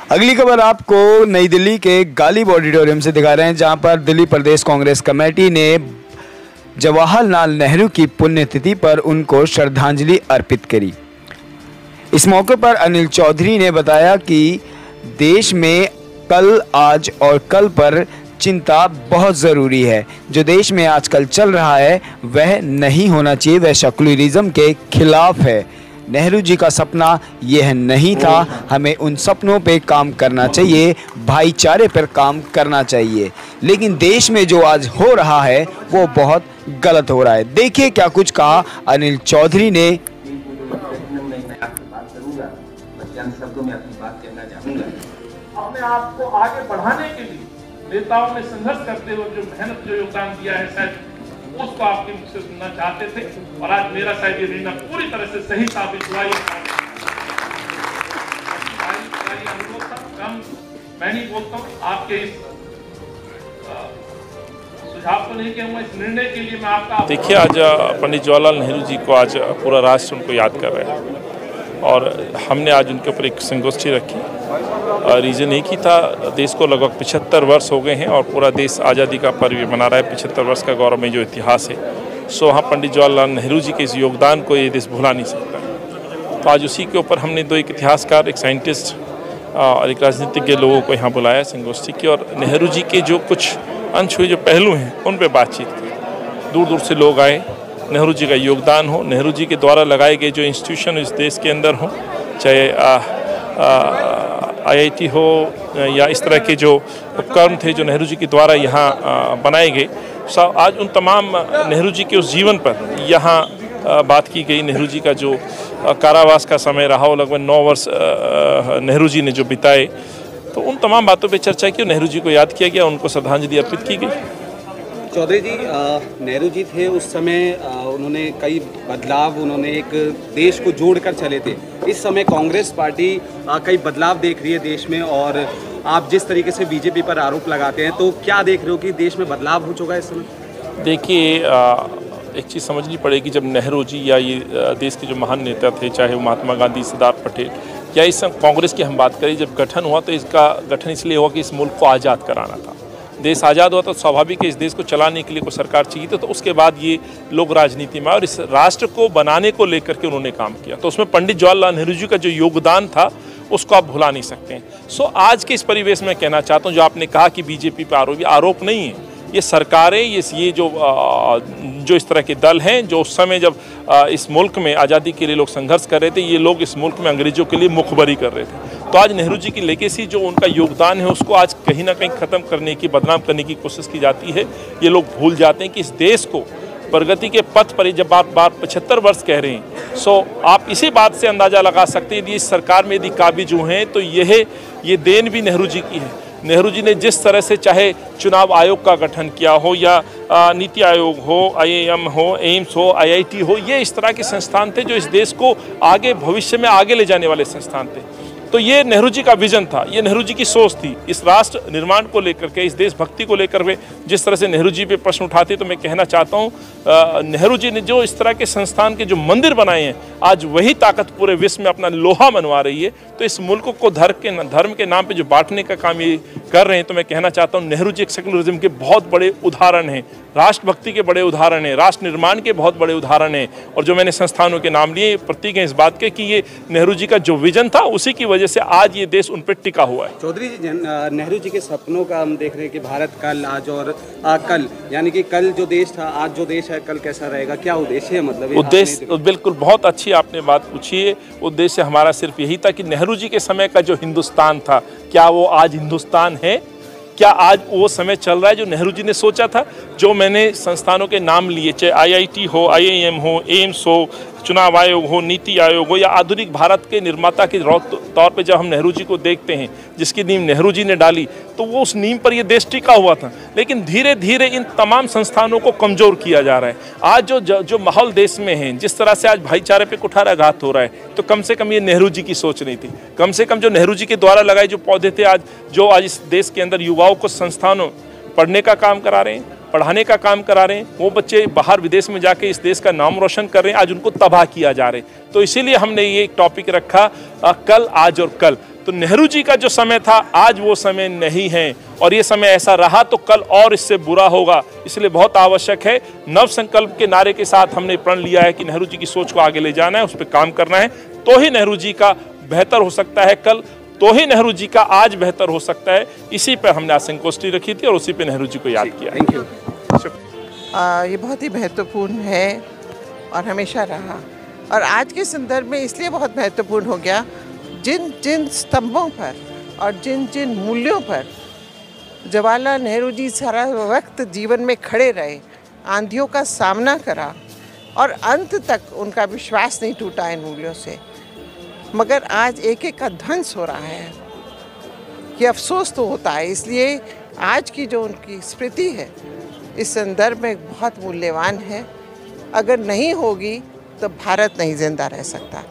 अगली खबर आपको नई दिल्ली के गालिब ऑडिटोरियम से दिखा रहे हैं, जहां पर दिल्ली प्रदेश कांग्रेस कमेटी ने जवाहरलाल नेहरू की पुण्यतिथि पर उनको श्रद्धांजलि अर्पित करी। इस मौके पर अनिल चौधरी ने बताया कि देश में कल, आज और कल पर चिंता बहुत ज़रूरी है। जो देश में आजकल चल रहा है वह नहीं होना चाहिए, वह सेकुलरिज्म के खिलाफ है। नेहरू जी का सपना यह नहीं था, हमें उन सपनों पे काम करना चाहिए, भाईचारे पर काम करना चाहिए। लेकिन देश में जो आज हो रहा है वो बहुत गलत हो रहा है। देखिए क्या कुछ कहा अनिल चौधरी ने। शब्दों में अपनी बात कहना चाहूंगा। अपने आप को आगे बढ़ाने के लिए नेताओं ने संघर्ष करते हुए जो मेहनत, जो योगदान दिया है, शायद उसको आपके मुख से सुनना चाहते थे और आज मेरा शायद ये निर्णय पूरी तरह से सही साबित हुआ। अनुरोध था, कम मैं नहीं बोलता हूँ, आपके इस सुझाव को नहीं कहूँगा, इस निर्णय के लिए मैं आपका। देखिए, आज पंडित जवाहरलाल नेहरू जी को आज पूरा राष्ट्र उनको याद कर रहे हैं और हमने आज उनके ऊपर एक संगोष्ठी रखी। रीज़न एक ही था, देश को लगभग 75 वर्ष हो गए हैं और पूरा देश आज़ादी का पर्व मना रहा है। 75 वर्ष का गौरव में जो इतिहास है, सो वहाँ पंडित जवाहरलाल नेहरू जी के इस योगदान को ये देश भुला नहीं सकता। तो आज उसी के ऊपर हमने दो, एक इतिहासकार, एक साइंटिस्ट और एक राजनीतिज्ञ लोगों को यहाँ बुलाया संगोष्ठी की, और नेहरू जी के जो कुछ अनछुए जो पहलू हैं उन पर बातचीत की। दूर दूर से लोग आए, नेहरू जी का योगदान हो, नेहरू जी के द्वारा लगाए गए जो इंस्टीट्यूशन इस देश के अंदर हों, चाहे IIT हो या इस तरह के जो उपक्रम थे जो नेहरू जी के द्वारा यहाँ बनाए गए, आज उन तमाम नेहरू जी के उस जीवन पर यहाँ बात की गई। नेहरू जी का जो कारावास का समय रहा हो, लगभग 9 वर्ष नेहरू जी ने जो बिताए, तो उन तमाम बातों पे चर्चा की, नेहरू जी को याद किया गया, उनको श्रद्धांजलि अर्पित की गई। चौधरी जी, नेहरू जी थे उस समय, उन्होंने कई बदलाव, उन्होंने एक देश को जोड़कर चले थे। इस समय कांग्रेस पार्टी कई बदलाव देख रही है देश में, और आप जिस तरीके से बीजेपी पर आरोप लगाते हैं, तो क्या देख रहे हो कि देश में बदलाव हो चुका है इस समय? देखिए, एक चीज़ समझनी पड़ेगी, जब नेहरू जी या ये देश के जो महान नेता थे, चाहे वो महात्मा गांधी, सरदार पटेल या इस कांग्रेस की हम बात करें, जब गठन हुआ तो इसका गठन इसलिए हुआ कि इस मुल्क को आज़ाद कराना था। देश आज़ाद हुआ तो स्वाभाविक है इस देश को चलाने के लिए कोई सरकार चाहिए, तो उसके बाद ये लोग राजनीति में और इस राष्ट्र को बनाने को लेकर के उन्होंने काम किया। तो उसमें पंडित जवाहरलाल नेहरू जी का जो योगदान था उसको आप भुला नहीं सकते हैं। सो आज के इस परिवेश में कहना चाहता हूँ, जो आपने कहा कि बीजेपी पर आरोप नहीं है, ये सरकारें, ये जो इस तरह के दल हैं, जो उस समय जब इस मुल्क में आज़ादी के लिए लोग संघर्ष कर रहे थे, ये लोग इस मुल्क में अंग्रेजों के लिए मुखबरी कर रहे थे। तो आज नेहरू जी की लेगेसी, जो उनका योगदान है, उसको आज कहीं ना कहीं ख़त्म करने की, बदनाम करने की कोशिश की जाती है। ये लोग भूल जाते हैं कि इस देश को प्रगति के पथ पर, जब बार 75 वर्ष कह रहे हैं, सो आप इसी बात से अंदाज़ा लगा सकते हैं कि इस सरकार में यदि काबिज हैं तो ये देन भी नेहरू जी की है। नेहरू जी ने जिस तरह से, चाहे चुनाव आयोग का गठन किया हो या नीति आयोग हो, IIM हो, एम्स हो, IIT हो, ये इस तरह के संस्थान थे जो इस देश को आगे, भविष्य में आगे ले जाने वाले संस्थान थे। तो ये नेहरू जी का विजन था, ये नेहरू जी की सोच थी, इस राष्ट्र निर्माण को लेकर के, इस देशभक्ति को लेकर के जिस तरह से नेहरू जी पे प्रश्न उठाते, तो मैं कहना चाहता हूँ, नेहरू जी ने जो इस तरह के संस्थान के जो मंदिर बनाए हैं, आज वही ताकत पूरे विश्व में अपना लोहा मनवा रही है। तो इस मुल्क को धर्म के नाम पे जो बांटने का काम ये कर रहे हैं, तो मैं कहना चाहता हूँ, नेहरू जी एक सेकुलरिज्म के बहुत बड़े उदाहरण हैं, राष्ट्रभक्ति के बड़े उदाहरण हैं, राष्ट्र निर्माण के बहुत बड़े उदाहरण हैं। और जो मैंने संस्थानों के नाम लिए, प्रतीक हैं इस बात के कि ये नेहरू जी का जो विजन था, उसी की वजह से आज ये देश उन पर टिका हुआ है। चौधरी जी, नेहरू जी के सपनों का हम देख रहे हैं कि भारत कल, आज और कल, यानी कि कल जो देश था, आज जो देश है, कल कैसा रहेगा, क्या उद्देश्य है? मतलब उद्देश्य, बिल्कुल बहुत अच्छी आपने बात पूछी है। उद्देश्य हमारा सिर्फ यही था कि नेहरू जी के समय का जो हिंदुस्तान था, क्या वो आज हिंदुस्तान है? क्या आज वो समय चल रहा है जो नेहरू जी ने सोचा था? जो मैंने संस्थानों के नाम लिए, चाहे IIT हो, IIM हो, एम्स हो, चुनाव आयोग हो, नीति आयोग हो, या आधुनिक भारत के निर्माता के तौर पे जब हम नेहरू जी को देखते हैं, जिसकी नींव नेहरू जी ने डाली, तो वो उस नींव पर ये देश टिका हुआ था। लेकिन धीरे धीरे इन तमाम संस्थानों को कमज़ोर किया जा रहा है। आज जो माहौल देश में है, जिस तरह से आज भाईचारे पे कुठाराघात हो रहा है, तो कम से कम ये नेहरू जी की सोच नहीं थी। कम से कम जो नेहरू जी के द्वारा लगाए जो पौधे थे, आज इस देश के अंदर युवाओं को संस्थानों पढ़ने का काम करा रहे हैं, पढ़ाने का काम करा रहे हैं, वो बच्चे बाहर विदेश में जाके इस देश का नाम रोशन कर रहे हैं, आज उनको तबाह किया जा रहा है। तो इसीलिए हमने ये एक टॉपिक रखा, कल, आज और कल। तो नेहरू जी का जो समय था आज वो समय नहीं है, और ये समय ऐसा रहा तो कल और इससे बुरा होगा। इसलिए बहुत आवश्यक है, नव संकल्प के नारे के साथ हमने प्रण लिया है कि नेहरू जी की सोच को आगे ले जाना है, उस पर काम करना है, तो ही नेहरू जी का बेहतर हो सकता है कल, तो ही नेहरू जी का आज बेहतर हो सकता है। इसी पर हमने आज संगोष्ठी रखी थी और उसी पे नेहरू जी को याद किया। Thank you. ये बहुत ही महत्वपूर्ण है और हमेशा रहा, और आज के संदर्भ में इसलिए बहुत महत्वपूर्ण हो गया, जिन जिन स्तंभों पर और जिन जिन मूल्यों पर जवाहरलाल नेहरू जी सारा वक्त जीवन में खड़े रहे, आंधियों का सामना करा और अंत तक उनका विश्वास नहीं टूटा इन मूल्यों से, मगर आज एक एक का ध्वंस हो रहा है। ये अफसोस तो होता है। इसलिए आज की जो उनकी स्मृति है इस संदर्भ में बहुत मूल्यवान है। अगर नहीं होगी तो भारत नहीं जिंदा रह सकता।